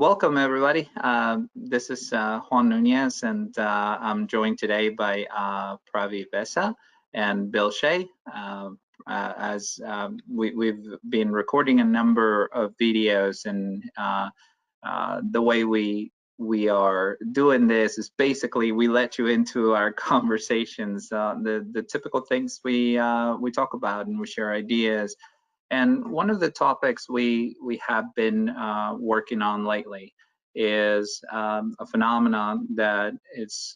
Welcome, everybody. This is Juan Nunez, and I'm joined today by Pravi Besa and Bill Shea. As we've been recording a number of videos, and the way we are doing this is basically we let you into our conversations, the typical things we talk about, and we share ideas. And one of the topics we have been working on lately is a phenomenon that is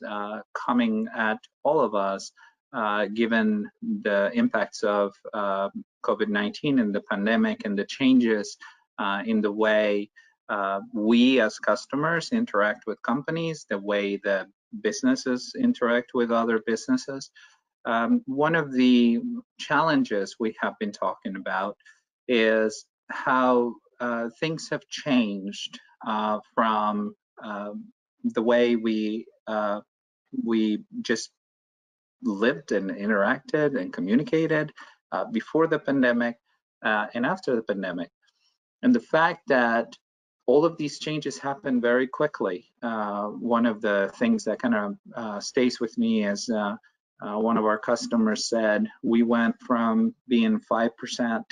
coming at all of us, given the impacts of COVID-19 and the pandemic and the changes in the way we as customers interact with companies, the way that businesses interact with other businesses. One of the challenges we have been talking about is how things have changed from the way we just lived and interacted and communicated before the pandemic and after the pandemic. And the fact that all of these changes happen very quickly. One of the things that kind of stays with me is one of our customers said, we went from being 5%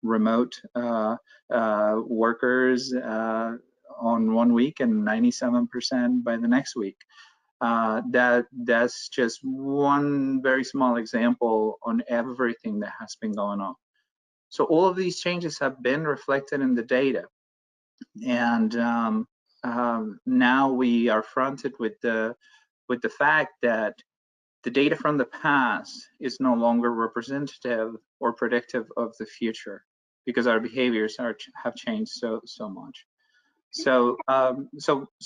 remote workers on one week and 97% by the next week. That's just one very small example on everything that has been going on. So all of these changes have been reflected in the data. And now we are fronted with the fact that the data from the past is no longer representative or predictive of the future, because our behaviors have changed so much. So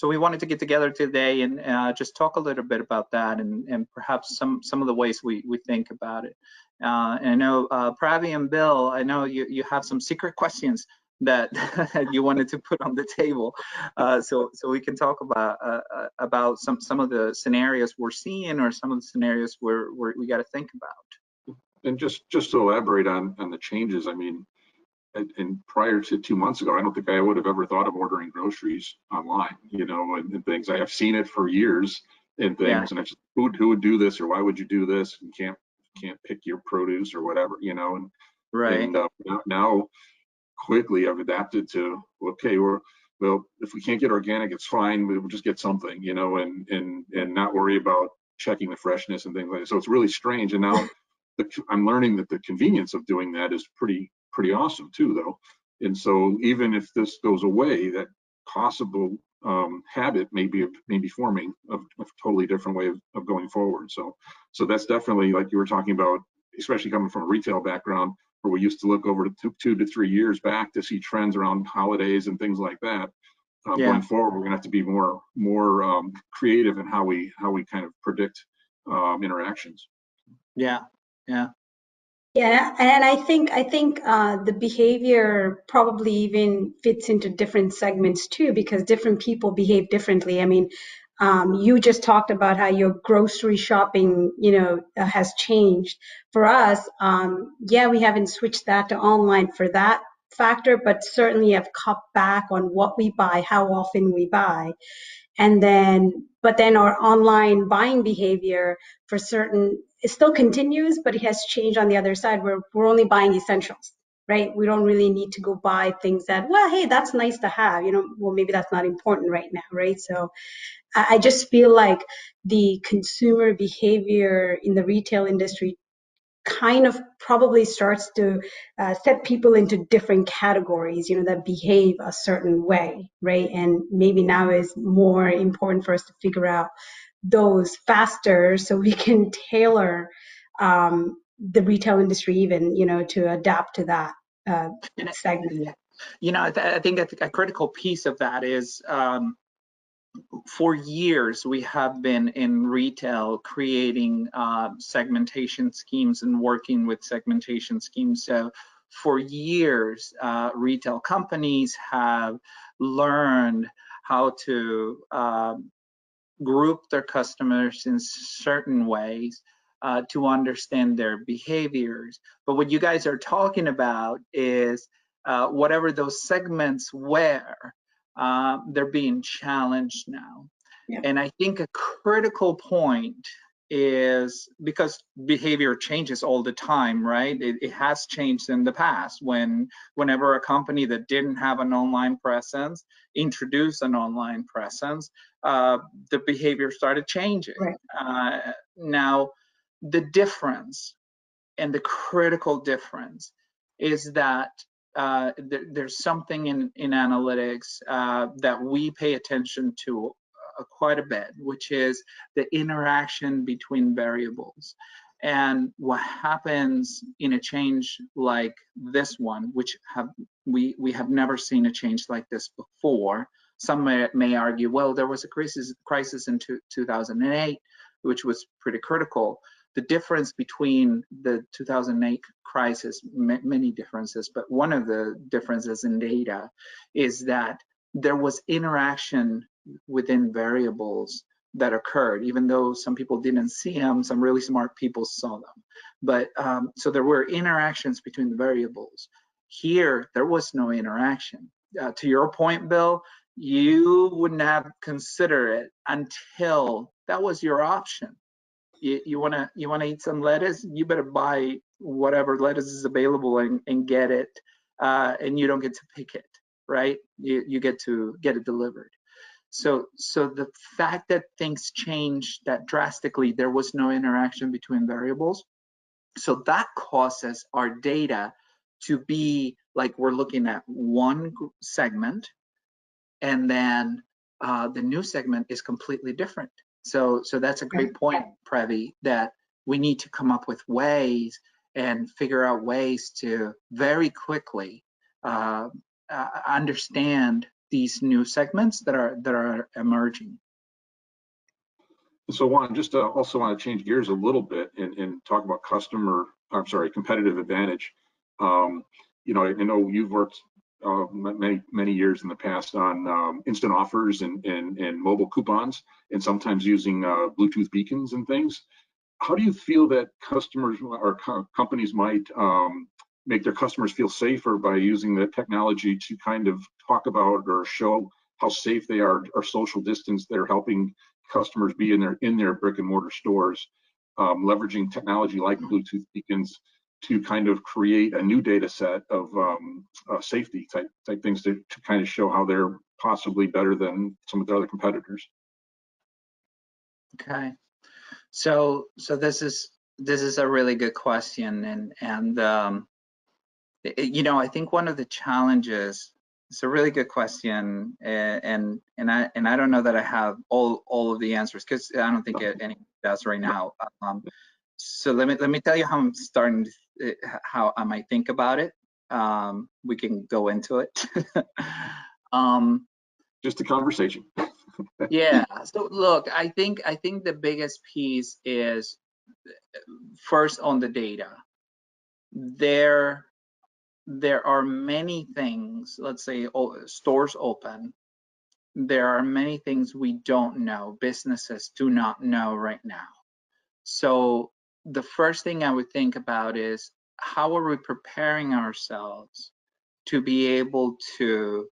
we wanted to get together today and just talk a little bit about that, and perhaps some of the ways we think about it. And I know Pravi and Bill, I know you have some secret questions that you wanted to put on the table, so we can talk about some of the scenarios we're seeing, or some of the scenarios we got to think about. And just to elaborate on the changes, I mean, and prior to 2 months ago, I don't think I would have ever thought of ordering groceries online, you know, and things. I have seen it for years and things, yeah. And I just, who would do this, or why would you do this? And can't pick your produce or whatever, you know. And right. And now quickly I've adapted to, okay, well, if we can't get organic, it's fine. We'll just get something, you know, and not worry about checking the freshness and things like that. So it's really strange. And now I'm learning that the convenience of doing that is pretty awesome too, though. And so even if this goes away, that possible habit may be forming of a totally different way of going forward. So that's definitely, like you were talking about, especially coming from a retail background, where we used to look over 2 to 3 years back to see trends around holidays and things like that. Yeah. Going forward, we're gonna have to be more creative in how we kind of predict interactions. Yeah. Yeah, and I think the behavior probably even fits into different segments too, because different people behave differently. I mean, you just talked about how your grocery shopping, you know, has changed. For us, yeah, we haven't switched that to online for that factor, but certainly have cut back on what we buy, how often we buy. But then our online buying behavior for certain, it still continues, but it has changed on the other side, where we're only buying essentials, right? We don't really need to go buy things that, well, hey, that's nice to have, you know, well, maybe that's not important right now, right? So I just feel like the consumer behavior in the retail industry kind of probably starts to set people into different categories, you know, that behave a certain way, right? And maybe now is more important for us to figure out those faster, so we can tailor the retail industry even, you know, to adapt to that segment. You know, I think a critical piece of that is, for years, we have been in retail creating segmentation schemes and working with segmentation schemes. So for years, retail companies have learned how to group their customers in certain ways to understand their behaviors. But what you guys are talking about is whatever those segments were, they're being challenged now. Yeah. And I think a critical point is because behavior changes all the time, right? It has changed in the past whenever a company that didn't have an online presence introduced an online presence, the behavior started changing. Right. Now, the difference and the critical difference is that there's something in analytics that we pay attention to quite a bit, which is the interaction between variables. And what happens in a change like this one, which we have never seen a change like this before. Some may argue, well, there was a crisis in 2008, which was pretty critical. The difference between the 2008 crisis, many differences, but one of the differences in data is that there was interaction within variables that occurred, even though some people didn't see them, some really smart people saw them. But so there were interactions between the variables. Here, there was no interaction. To your point, Bill, you wouldn't have considered it until that was your option. You wanna eat some lettuce, you better buy whatever lettuce is available and get it, and you don't get to pick it, right? You get to get it delivered. So the fact that things changed that drastically, there was no interaction between variables. So that causes our data to be like we're looking at one segment, and then the new segment is completely different. So that's a great point, Previ, that we need to come up with ways and figure out ways to very quickly understand these new segments that are emerging. So Juan, just also want to change gears a little bit and talk about competitive advantage. You know, I know you've worked many years in the past on instant offers and mobile coupons, and sometimes using Bluetooth beacons and things. How do you feel that customers or companies might make their customers feel safer by using the technology to kind of talk about or show how safe they are or social distance they're helping customers be in their brick and mortar stores, leveraging technology like Bluetooth beacons to kind of create a new data set of safety type things to kind of show how they're possibly better than some of their other competitors? Okay, so this is a really good question, and you know, I think one of the challenges, it's a really good question, and I don't know that I have all of the answers, because I don't think anyone does right now. So let me tell you how I'm starting to, how I might think about it. We can go into it. Just a conversation. Yeah. So look, I think the biggest piece is first on the data. There are many things. Let's say stores open. There are many things we don't know. Businesses do not know right now. So the first thing I would think about is, how are we preparing ourselves to be able to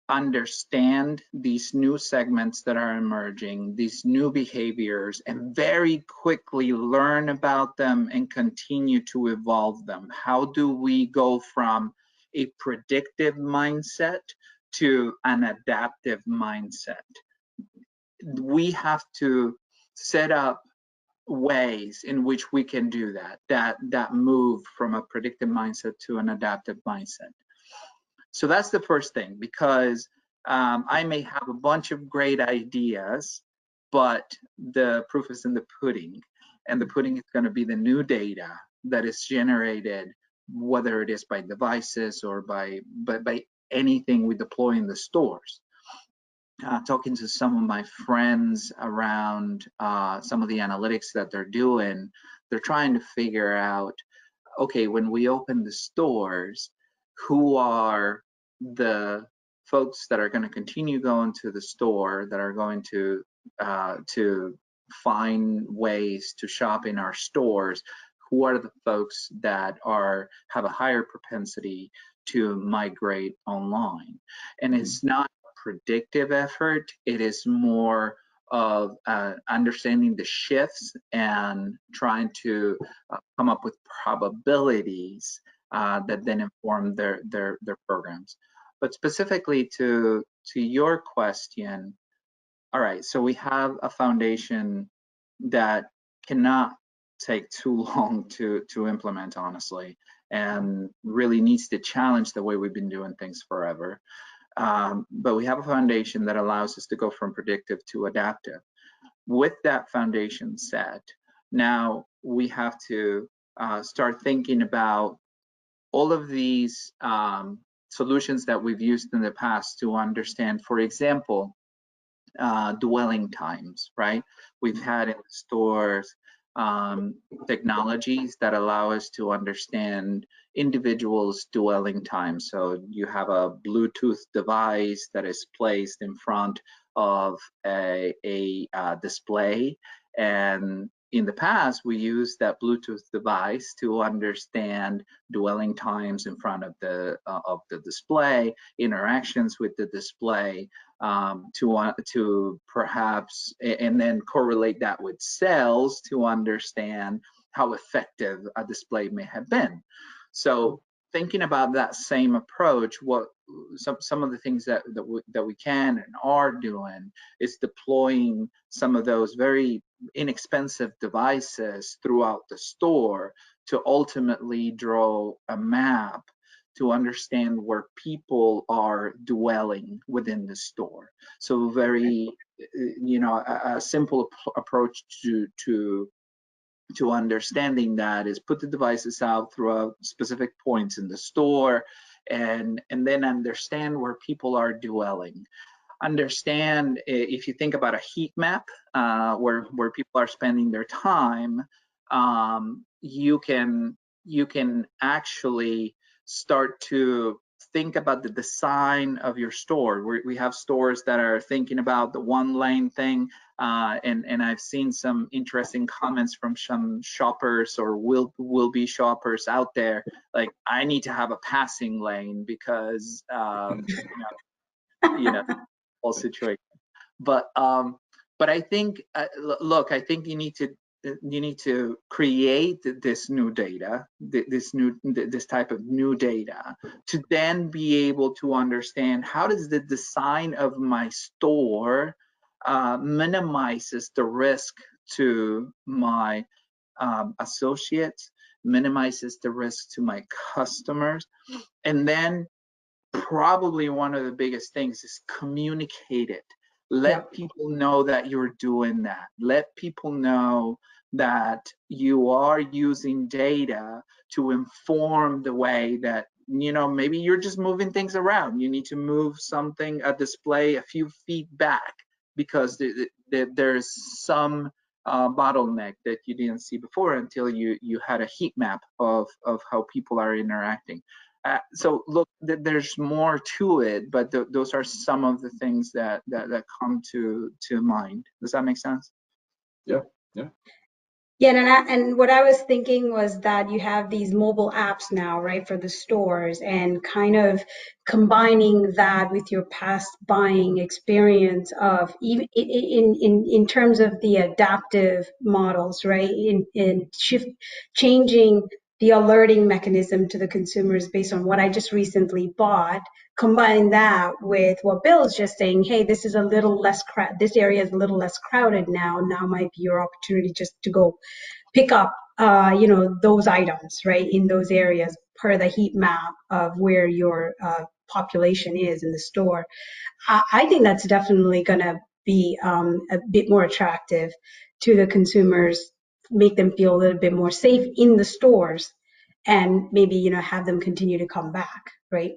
understand these new segments that are emerging, these new behaviors, and very quickly learn about them and continue to evolve them? How do we go from a predictive mindset to an adaptive mindset? We have to set up ways in which we can do that move from a predictive mindset to an adaptive mindset. So that's the first thing, because I may have a bunch of great ideas, but the proof is in the pudding, and the pudding is going to be the new data that is generated, whether it is by devices or by anything we deploy in the stores. Talking to some of my friends around some of the analytics that they're doing, they're trying to figure out, okay, when we open the stores, who are the folks that are going to continue going to the store, that are going to find ways to shop in our stores? Who are the folks that have a higher propensity to migrate online? And it's not predictive effort. It is more of understanding the shifts and trying to come up with probabilities that then inform their programs. But specifically to your question, all right, so we have a foundation that cannot take too long to implement, honestly, and really needs to challenge the way we've been doing things forever. But we have a foundation that allows us to go from predictive to adaptive. With that foundation set, now we have to start thinking about all of these solutions that we've used in the past to understand, for example, dwelling times, right? We've had in the stores technologies that allow us to understand individuals' dwelling time. So you have a Bluetooth device that is placed in front of a display, and in the past, we used that Bluetooth device to understand dwelling times in front of the display, interactions with the display, to perhaps, and then correlate that with sales to understand how effective a display may have been. So thinking about that same approach, what some of the things that we can and are doing is deploying some of those very inexpensive devices throughout the store to ultimately draw a map to understand where people are dwelling within the store. So very, a simple approach to understanding that is put the devices out throughout specific points in the store, and then understand where people are dwelling. Understand, if you think about a heat map, where people are spending their time, you can actually start to think about the design of your store. We have stores that are thinking about the one lane thing, and I've seen some interesting comments from some shoppers or will be shoppers out there, like, I need to have a passing lane because whole situation. But I think, look, I think you need to create this new data, this type of new data, to then be able to understand how does the design of my store minimizes the risk to my associates, minimizes the risk to my customers, and then probably one of the biggest things is communicate it. Let people know that you're doing that. Let people know that you are using data to inform the way that, maybe you're just moving things around. You need to move something, a display, a few feet back because there's some bottleneck that you didn't see before until you had a heat map of how people are interacting. So look, there's more to it, but those are some of the things that come to mind. Does that make sense? Yeah. Yeah, and what I was thinking was that you have these mobile apps now, right, for the stores, and kind of combining that with your past buying experience of even in terms of the adaptive models, right, in changing the alerting mechanism to the consumers based on what I just recently bought. Combine that with what Bill's just saying, hey, this is a little less this area is a little less crowded now. Now might be your opportunity just to go pick up, those items, right, in those areas per the heat map of where your population is in the store. I think that's definitely going to be a bit more attractive to the consumers, make them feel a little bit more safe in the stores, and maybe, have them continue to come back, right?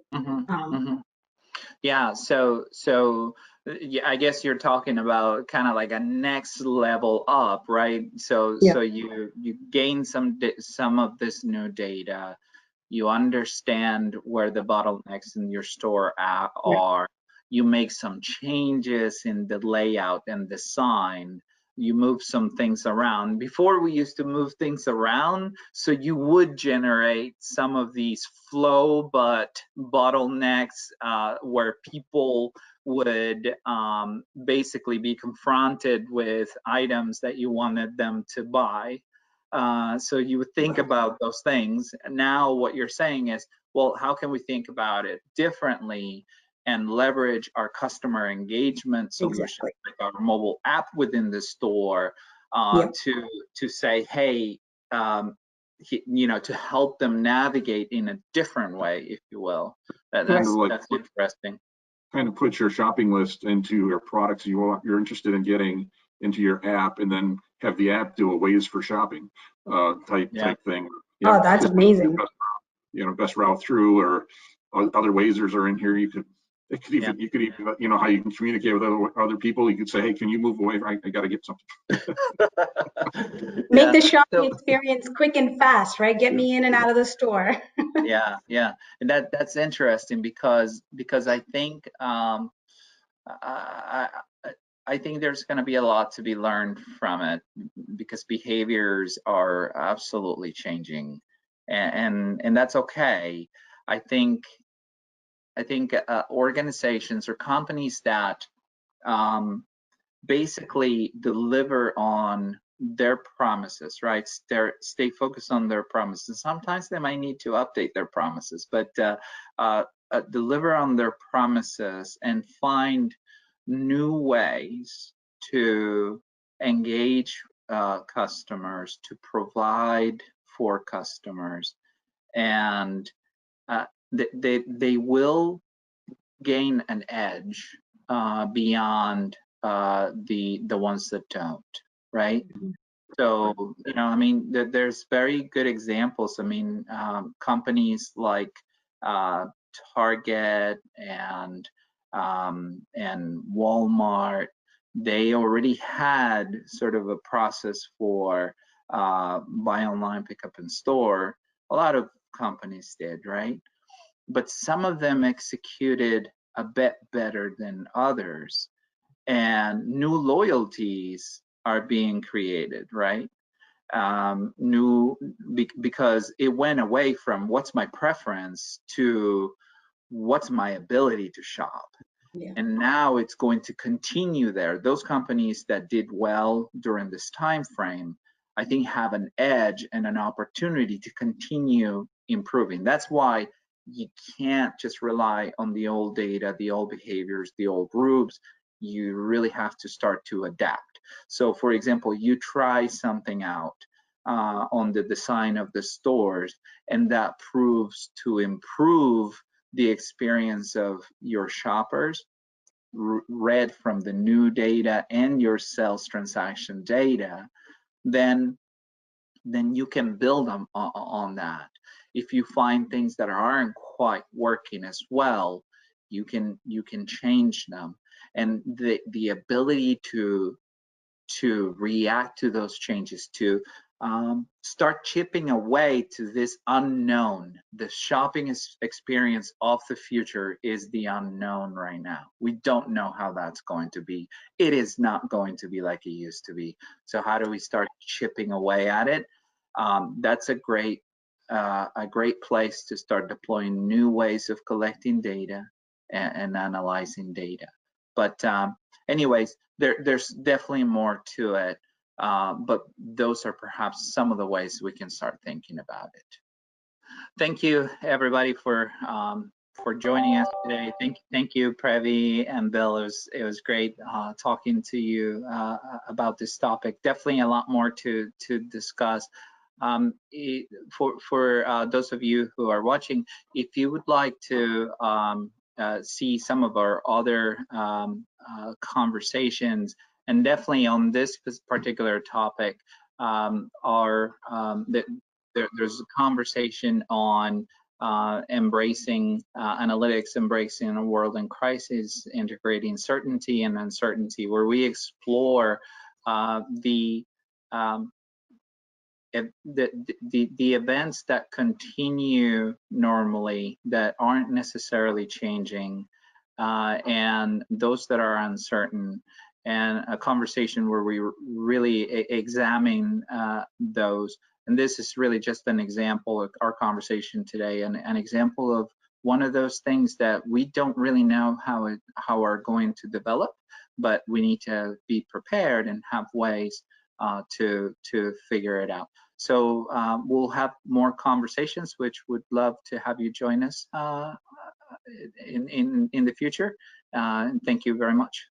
Yeah, so yeah, I guess you're talking about kind of like a next level up, right? So you gain some of this new data, you understand where the bottlenecks in your store are, you make some changes in the layout and design you move some things around. Before, we used to move things around, so you would generate some of these flow but bottlenecks where people would basically be confronted with items that you wanted them to buy. So you would think about those things. Now what you're saying is, well, how can we think about it differently and leverage our customer engagement solution, like our mobile app within the store, to say, hey, to help them navigate in a different way, if you will. That's interesting. Kind of put your shopping list into your products you're interested in getting into your app, and then have the app do a ways for shopping type thing. Oh, that's amazing. Best route through, or other Wazers are in here. You could even, how you can communicate with other people. You could say, hey, can you move away? I got to get something. Make the shopping experience quick and fast, right? Get me in and out of the store. yeah, and that's interesting because I think I think there's going to be a lot to be learned from it, because behaviors are absolutely changing, and that's okay. I think organizations or companies that basically deliver on their promises, right? Stay focused on their promises. Sometimes they might need to update their promises, but deliver on their promises and find new ways to engage customers, to provide for customers, and they will gain an edge beyond the ones that don't, right? So, I mean, there's very good examples. I mean, companies like Target and Walmart, they already had sort of a process for buy online, pick up in store. A lot of companies did, right? But some of them executed a bit better than others, and new loyalties are being created, right? Because it went away from what's my preference to what's my ability to shop. And now it's going to continue there. Those companies that did well during this time frame, I think, have an edge and an opportunity to continue improving. That's why you can't just rely on the old data, the old behaviors, the old groups. You really have to start to adapt. So, for example, you try something out on the design of the stores, and that proves to improve the experience of your shoppers, read from the new data and your sales transaction data, then you can build on that. If you find things that aren't quite working as well, you can change them. And the ability to react to those changes, to start chipping away to this unknown. The shopping experience of the future is the unknown right now. We don't know how that's going to be. It is not going to be like it used to be. So how do we start chipping away at it? That's a great place to start deploying new ways of collecting data and analyzing data. But anyways, there's definitely more to it. But those are perhaps some of the ways we can start thinking about it. Thank you, everybody, for joining us today. Thank you, Previ and Bill. It was great talking to you about this topic. Definitely a lot more to discuss. For those of you who are watching, if you would like to see some of our other conversations, and definitely on this particular topic, there's a conversation on embracing analytics, embracing a world in crisis, integrating certainty and uncertainty, where we explore the events that continue normally, that aren't necessarily changing, and those that are uncertain, and a conversation where we really examine those. And this is really just an example of our conversation today, and an example of one of those things that we don't really know how are going to develop, but we need to be prepared and have ways to figure it out. So we'll have more conversations, which would love to have you join us in the future. And thank you very much.